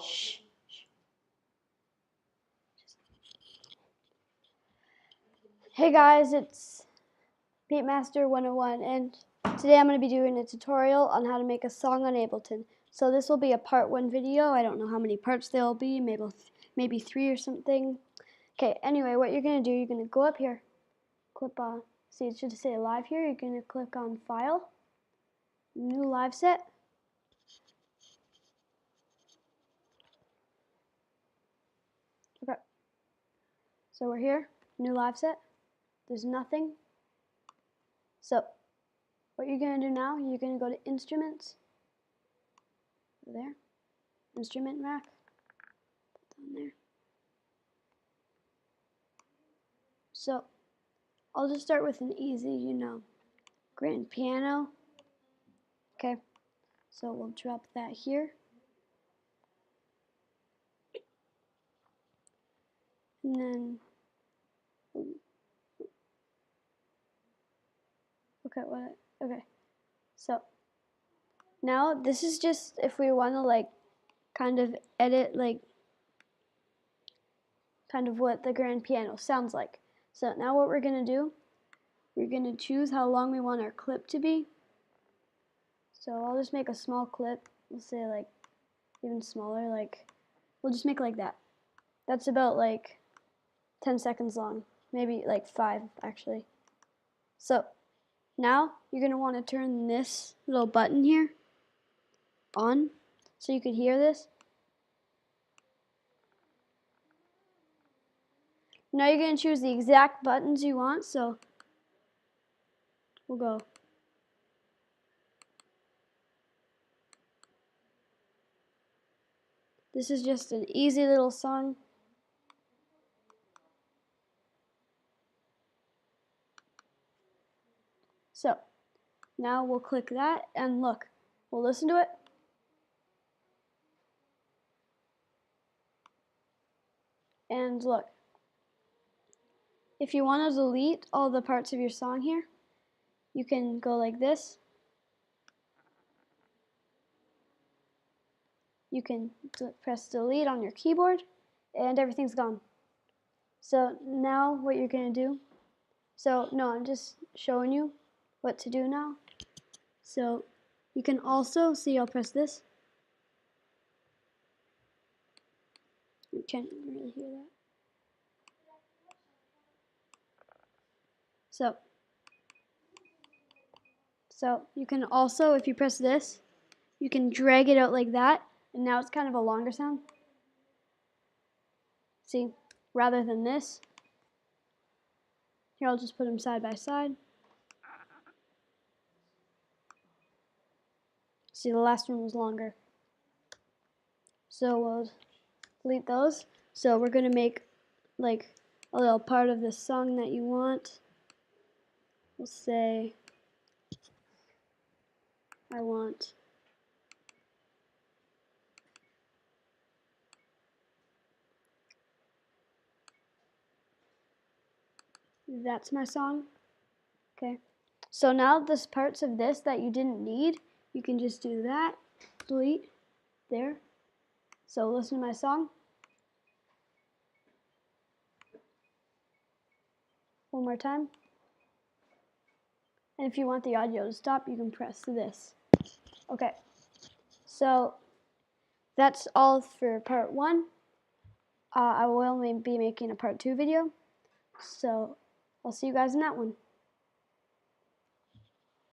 Shh. Hey guys, it's Beatmaster 101, and today I'm going to be doing a tutorial on how to make a song on Ableton. So this will be a part 1 video. I don't know how many parts there will be, maybe 3 or something. Okay, anyway, what you're going to do, you're going to go up here, click on, see it should say live here, you're going to click on File, New Live Set. Okay, so we're here, New Live Set, there's nothing. So what you're going to do now, you're going to go to Instruments, there, Instrument Rack, put down there. So I'll just start with an easy, grand piano. Okay, so we'll drop that here. And then, okay, so now this is just if we want to kind of edit kind of what the grand piano sounds like. So now what we're going to do, we're going to choose how long we want our clip to be. So I'll just make a small clip, we'll say even smaller, we'll just make like that. That's about 10 seconds long, maybe 5 actually. So now you're going to want to turn this little button here on so you could hear this. Now you're going to choose the exact buttons you want, so we'll go. This is just an easy little song. So now we'll click that and look, we'll listen to it. And look, if you want to delete all the parts of your song here, you can go like this. You can press delete on your keyboard and everything's gone. So now what you're going to do, I'm just showing you what to do now. So you can also see, I'll press this. You can't really hear that. So you can also, if you press this, you can drag it out like that, and now it's kind of a longer sound. See, rather than this. Here, I'll just put them side by side. See, the last one was longer. So we'll delete those. So we're going to make a little part of the song that you want. We'll say, I want that's my song. Okay. So now there's parts of this that you didn't need. You can just do that. Delete. There. So listen to my song. One more time. And if you want the audio to stop, you can press this. Okay. So that's all for part 1. I will be making a part 2 video. So I'll see you guys in that one.